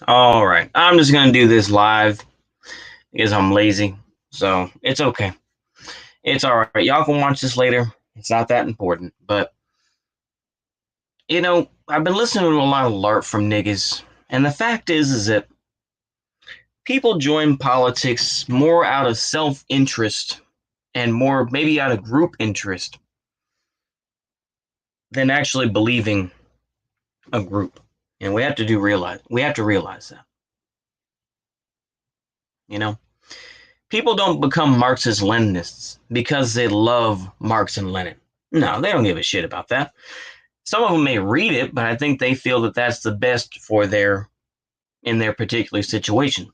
All right. I'm just going to do this live because I'm lazy. So it's okay. It's all right. Y'all can watch this later. It's not that important. But, I've been listening to a lot of LARP from niggas. And the fact is that people join politics more out of self interest and more maybe out of group interest than actually believing a group. And we have to realize that. You know? People don't become Marxist Leninists because they love Marx and Lenin. No, they don't give a shit about that. Some of them may read it, but I think they feel that that's the best for in their particular situation.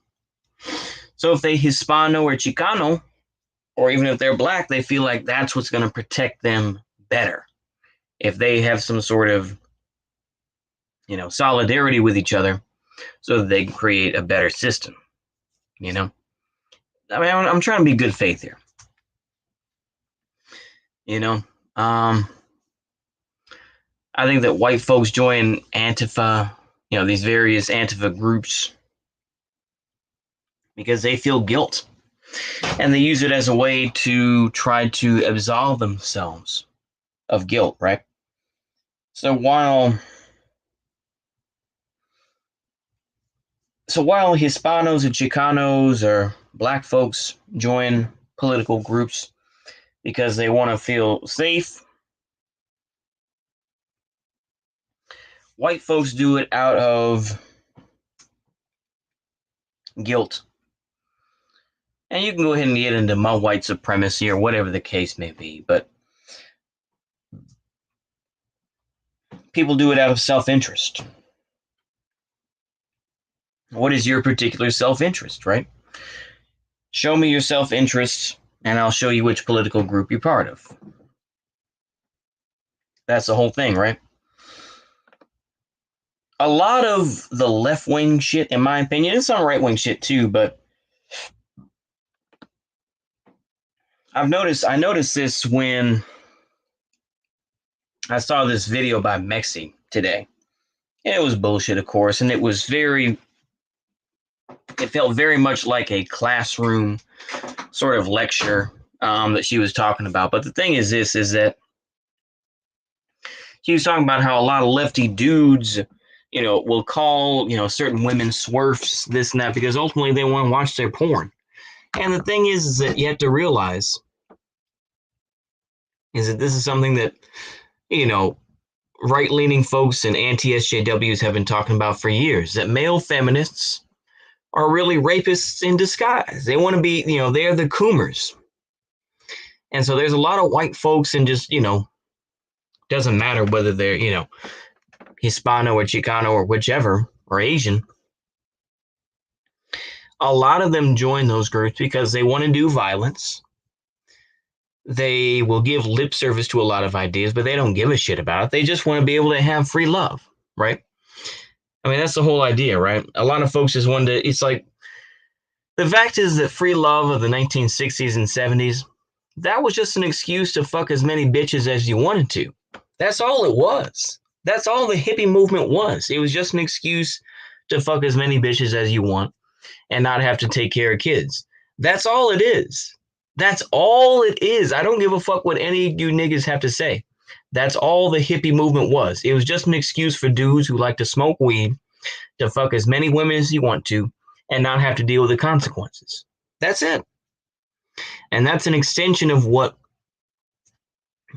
So if they Hispano or Chicano, or even if they're black, they feel like that's what's going to protect them better. If they have some sort of, solidarity with each other so that they can create a better system, you know? I mean, I'm trying to be good faith here, you know? Um, I think that white folks join Antifa, these various Antifa groups because they feel guilt and they use it as a way to try to absolve themselves of guilt, right? So while Hispanos and Chicanos or black folks join political groups because they want to feel safe, white folks do it out of guilt. And you can go ahead and get into my white supremacy or whatever the case may be, but people do it out of self-interest. What is your particular self-interest, right? Show me your self-interest, and I'll show you which political group you're part of. That's the whole thing, right? A lot of the left-wing shit, in my opinion, and some right-wing shit too, but I noticed this when I saw this video by Mexi today. And it was bullshit, of course, and it felt very much like a classroom sort of lecture that she was talking about. But the thing is that she was talking about how a lot of lefty dudes, will call, certain women swerfs, this and that, because ultimately they want to watch their porn. And the thing is that you have to realize is that this is something that, right-leaning folks and anti-SJWs have been talking about for years, that male feminists are really rapists in disguise. They want to be, they're the coomers. And so there's a lot of white folks and just, doesn't matter whether they're, Hispano or Chicano or whichever, or Asian. A lot of them join those groups because they want to do violence. They will give lip service to a lot of ideas, but they don't give a shit about it. They just want to be able to have free love, right? I mean, that's the whole idea, right? A lot of folks just want to, it's like, the fact is that free love of the 1960s and 70s, that was just an excuse to fuck as many bitches as you wanted to. That's all it was. That's all the hippie movement was. It was just an excuse to fuck as many bitches as you want and not have to take care of kids. That's all it is. That's all it is. I don't give a fuck what any of you niggas have to say. That's all the hippie movement was. It was just an excuse for dudes who like to smoke weed to fuck as many women as you want to and not have to deal with the consequences. That's it. And that's an extension of what,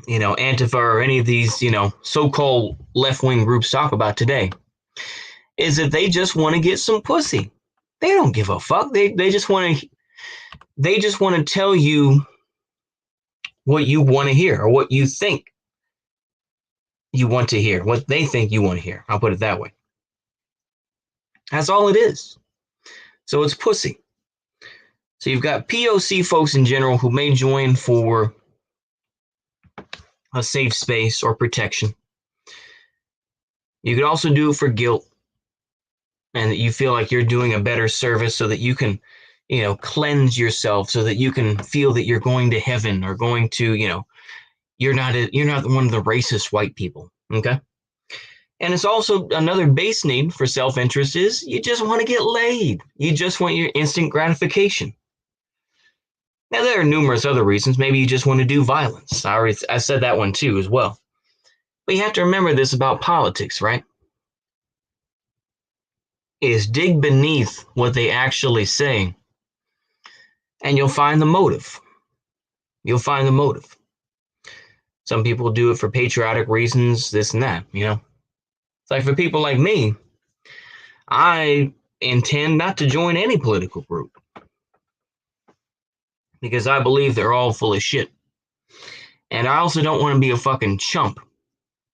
Antifa or any of these, so-called left-wing groups talk about today, is that they just want to get some pussy. They don't give a fuck. They just want to tell you what you want to hear or what you think you want to hear, what they think you want to hear. I'll put it that way. That's all it is. So it's pussy. So you've got POC folks in general who may join for a safe space or protection. You could also do it for guilt and that you feel like you're doing a better service so that you can, cleanse yourself so that you can feel that you're going to heaven or going to, you're not one of the racist white people. Okay. And it's also another base need for self-interest is you just want to get laid. You just want your instant gratification. Now, there are numerous other reasons. Maybe you just want to do violence. I said that one too as well. But you have to remember this about politics, right? Is dig beneath what they actually say, and you'll find the motive. You'll find the motive. Some people do it for patriotic reasons, this and that, you know? It's like for people like me, I intend not to join any political group because I believe they're all full of shit. And I also don't want to be a fucking chump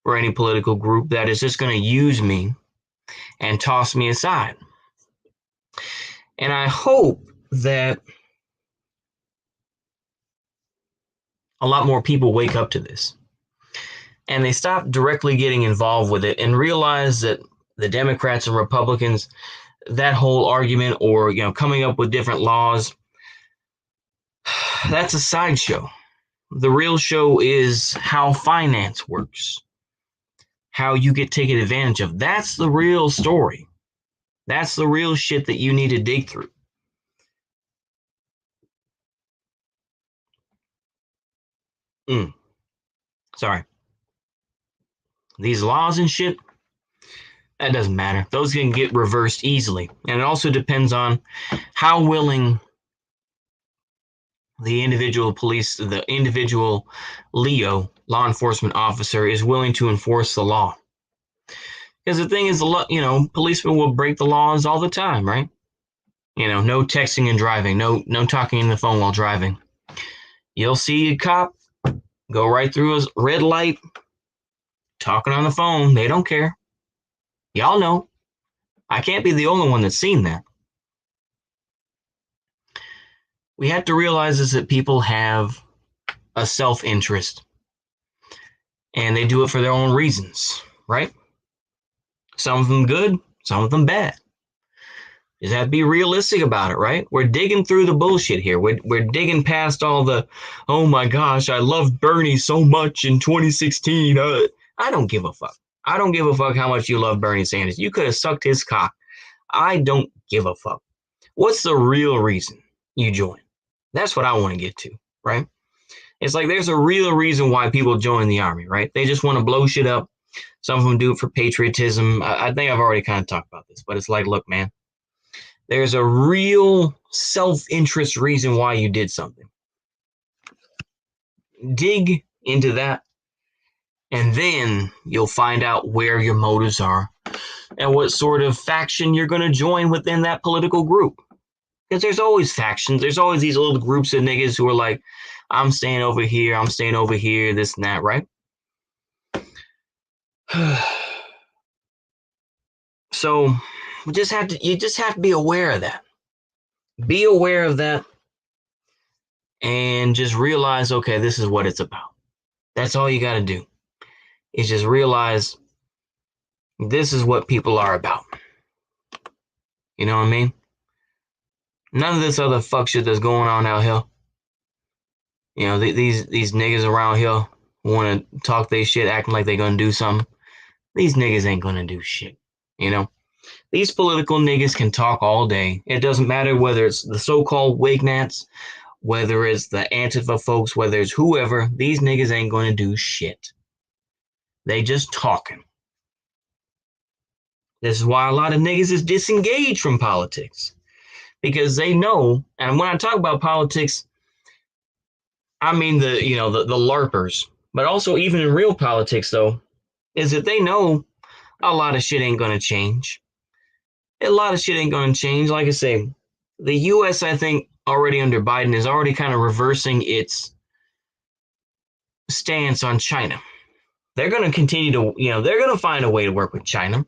for any political group that is just going to use me and toss me aside. And I hope that a lot more people wake up to this and they stop directly getting involved with it and realize that the Democrats and Republicans, that whole argument or, you know, coming up with different laws, that's a sideshow. The real show is how finance works, how you get taken advantage of. That's the real story. That's the real shit that you need to dig through. Sorry. These laws and shit, that doesn't matter. Those can get reversed easily. And it also depends on how willing the individual police, the individual Leo, law enforcement officer, is willing to enforce the law. Because the thing is, you know, policemen will break the laws all the time, right? You know, no texting and driving, no talking in the phone while driving. You'll see a cop go right through a red light, talking on the phone. They don't care. Y'all know. I can't be the only one that's seen that. We have to realize is that people have a self-interest and they do it for their own reasons, right? Some of them good, some of them bad. Just have to be realistic about it, right? We're digging through the bullshit here. We're digging past all the, oh my gosh, I loved Bernie so much in 2016. I don't give a fuck. I don't give a fuck how much you love Bernie Sanders. You could have sucked his cock. I don't give a fuck. What's the real reason you join? That's what I want to get to, right? It's like there's a real reason why people join the army, right? They just want to blow shit up. Some of them do it for patriotism. I think I've already kind of talked about this, but it's like, look, man, there's a real self-interest reason why you did something. Dig into that, and then you'll find out where your motives are and what sort of faction you're going to join within that political group. Because there's always factions. There's always these little groups of niggas who are like, I'm staying over here, this and that, right? So you just have to be aware of that. Be aware of that and just realize, okay, this is what it's about. That's all you got to do is just realize this is what people are about. You know what I mean? None of this other fuck shit that's going on out here. You know, these niggas around here want to talk they shit, acting like they're going to do something. These niggas ain't going to do shit, you know? These political niggas can talk all day. It doesn't matter whether it's the so-called Wignats, whether it's the Antifa folks, whether it's whoever, these niggas ain't going to do shit. They just talking. This is why a lot of niggas is disengaged from politics. Because they know, and when I talk about politics, I mean the LARPers, but also even in real politics though, is that they know a lot of shit ain't gonna change. A lot of shit ain't gonna change. Like I say, the US, I think, already under Biden is already kind of reversing its stance on China. They're gonna continue to, they're gonna find a way to work with China.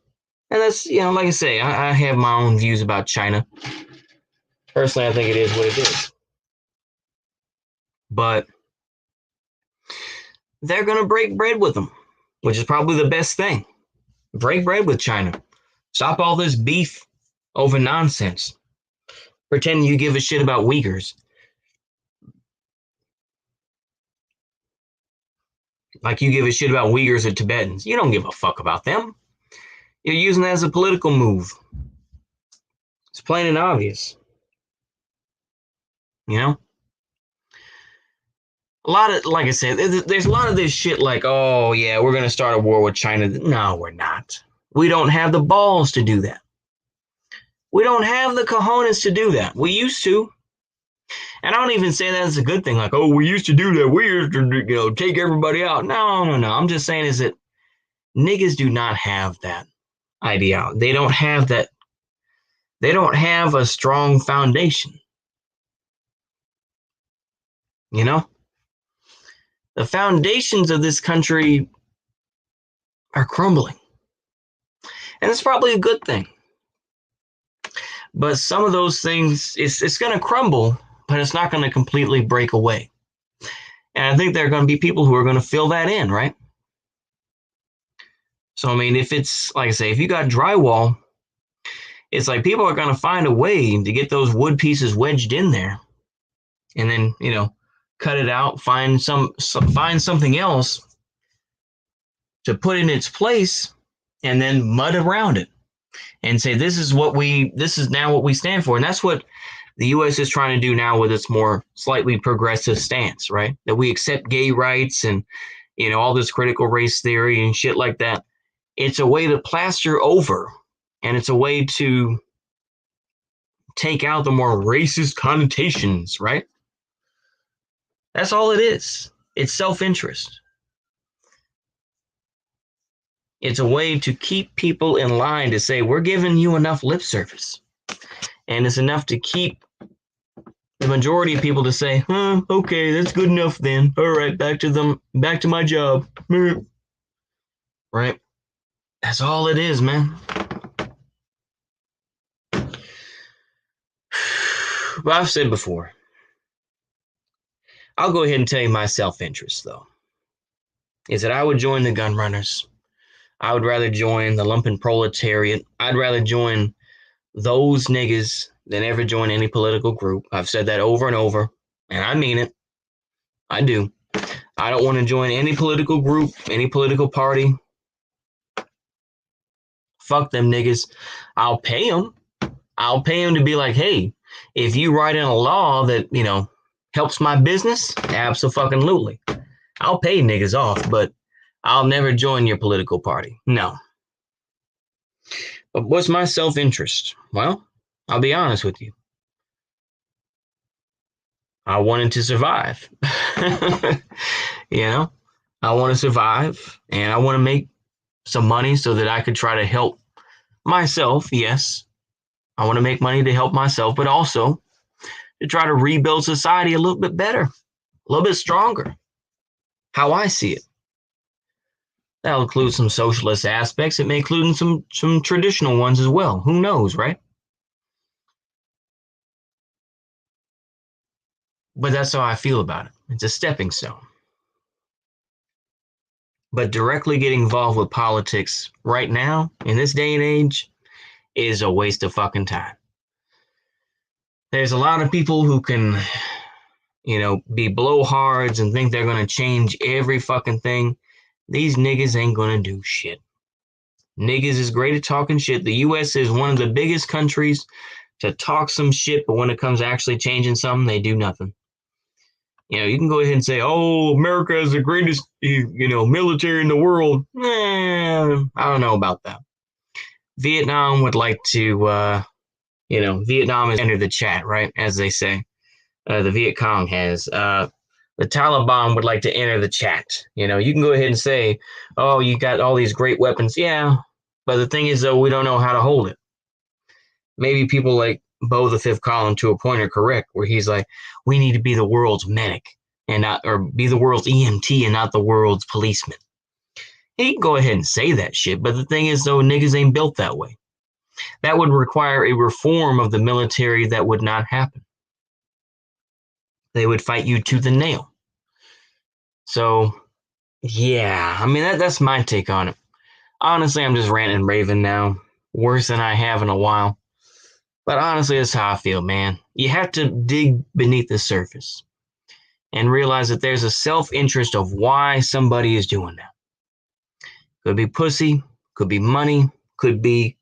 And that's, like I say, I have my own views about China. Personally, I think it is what it is. But they're going to break bread with them, which is probably the best thing. Break bread with China. Stop all this beef over nonsense. Pretending you give a shit about Uyghurs. Like you give a shit about Uyghurs or Tibetans. You don't give a fuck about them. You're using that as a political move. It's plain and obvious. You know? A lot of, like I said, there's a lot of this shit like, oh, yeah, we're going to start a war with China. No, we're not. We don't have the balls to do that. We don't have the cojones to do that. We used to. And I don't even say that as a good thing. Like, oh, we used to do that. We used to, take everybody out. No. I'm just saying is that niggas do not have that idea. They don't have that. They don't have a strong foundation. You know? The foundations of this country are crumbling. And it's probably a good thing. But some of those things, it's going to crumble, but it's not going to completely break away. And I think there are going to be people who are going to fill that in, right? So, I mean, if it's, like I say, if you got drywall, it's like people are going to find a way to get those wood pieces wedged in there and then, cut it out, find something else to put in its place and then mud around it and say, this is now what we stand for. And that's what the U.S. is trying to do now with its more slightly progressive stance, right? That we accept gay rights and, all this critical race theory and shit like that. It's a way to plaster over, and it's a way to take out the more racist connotations, right? That's all it is. It's self-interest. It's a way to keep people in line to say, we're giving you enough lip service. And it's enough to keep the majority of people to say, okay, that's good enough then. All right, back to my job. Right? That's all it is, man. But I've said before, I'll go ahead and tell you my self-interest, though, is that I would join the gun runners. I would rather join the lumpen proletariat. I'd rather join those niggas than ever join any political group. I've said that over and over, and I mean it. I do. I don't want to join any political group, any political party. Fuck them niggas. I'll pay them. I'll pay them to be like, hey, if you write in a law that, helps my business, abso-fucking-lutely. I'll pay niggas off, but I'll never join your political party. No. But what's my self-interest? Well, I'll be honest with you. I wanted to survive. I want to survive, and I want to make some money so that I could try to help myself. Yes, I want to make money to help myself, but also to try to rebuild society a little bit better, a little bit stronger. How I see it. That'll include some socialist aspects. It may include some traditional ones as well. Who knows, right? But that's how I feel about it. It's a stepping stone. But directly getting involved with politics right now, in this day and age, is a waste of fucking time. There's a lot of people who can, be blowhards and think they're going to change every fucking thing. These niggas ain't going to do shit. Niggas is great at talking shit. The U.S. is one of the biggest countries to talk some shit, but when it comes to actually changing something, they do nothing. You can go ahead and say, oh, America is the greatest, military in the world. I don't know about that. Vietnam would like to, Vietnam has entered the chat, right? As they say. The Viet Cong has. The Taliban would like to enter the chat. You can go ahead and say, oh, you got all these great weapons. Yeah. But the thing is, though, we don't know how to hold it. Maybe people like Bo the Fifth Column to a point are correct, where he's like, we need to be the world's medic and not, or be the world's EMT and not the world's policeman. He can go ahead and say that shit. But the thing is, though, niggas ain't built that way. That would require a reform of the military that would not happen. They would fight you to the nail. So, yeah, I mean, that's my take on it. Honestly, I'm just ranting and raving now. Worse than I have in a while. But honestly, that's how I feel, man. You have to dig beneath the surface and realize that there's a self-interest of why somebody is doing that. Could be pussy, could be money, Could be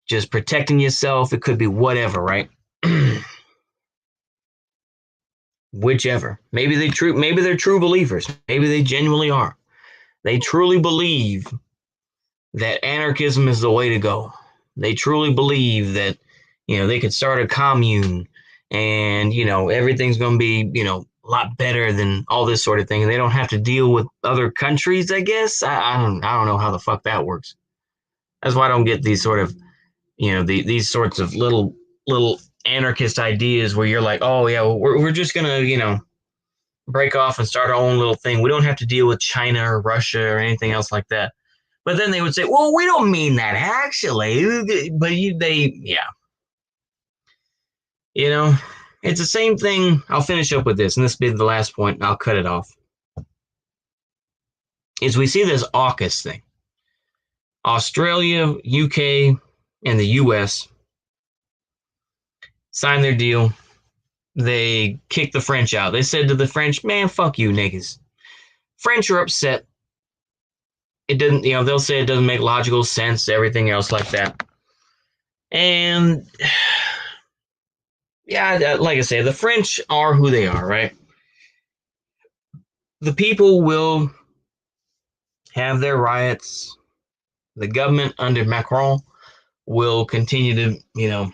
just protecting yourself. It could be whatever, right? Whichever. Maybe they're true believers. Maybe they genuinely are. They truly believe that anarchism is the way to go. They truly believe that, they could start a commune and, everything's going to be, a lot better than all this sort of thing. They don't have to deal with other countries, I guess. I don't know how the fuck that works. That's why I don't get these sort of, these sorts of little anarchist ideas where you're like, oh yeah, well, we're just going to, break off and start our own little thing. We don't have to deal with China or Russia or anything else like that. But then they would say, well, we don't mean that actually. But yeah. It's the same thing. I'll finish up with this, and this will be the last point, and I'll cut it off. Is we see this AUKUS thing. Australia, UK, and the US signed their deal. They kicked the French out. They said to the French, man, fuck you niggas. French are upset. It doesn't, they'll say it doesn't make logical sense, everything else like that. And yeah, like I say, the French are who they are, right? The people will have their riots. The government under Macron will continue to,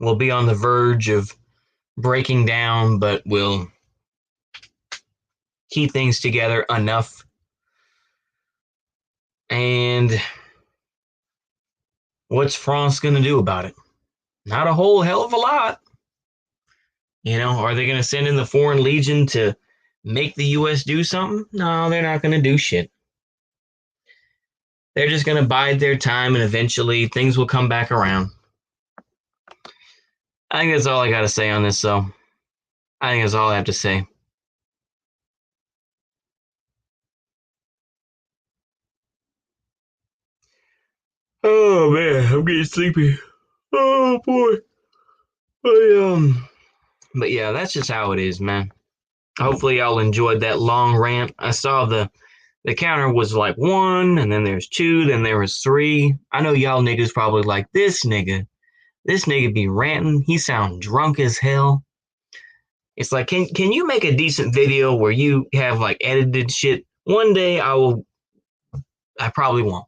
will be on the verge of breaking down, but will keep things together enough. And what's France going to do about it? Not a whole hell of a lot. Are they going to send in the Foreign Legion to make the U.S. do something? No, they're not going to do shit. They're just going to bide their time, and eventually things will come back around. I think that's all I got to say on this, though. I think that's all I have to say. Oh, man, I'm getting sleepy. Oh, boy. But yeah, that's just how it is, man. Hopefully y'all enjoyed that long rant. I saw the counter was like 1, and then there's 2, then there was 3. I know y'all niggas probably like this nigga. This nigga be ranting. He sound drunk as hell. It's like, can you make a decent video where you have like edited shit? One day I probably won't.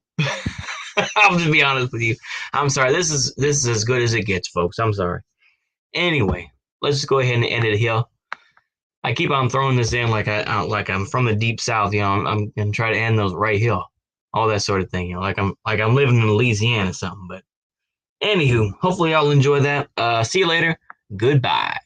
I'll just be honest with you. I'm sorry. This is as good as it gets, folks. I'm sorry. Anyway, let's just go ahead and end it here. I keep on throwing this in like I'm from the deep south. I'm gonna try to end those right here, all that sort of thing. Like I'm living in Louisiana or something. But anywho, hopefully y'all enjoy that. See you later. Goodbye.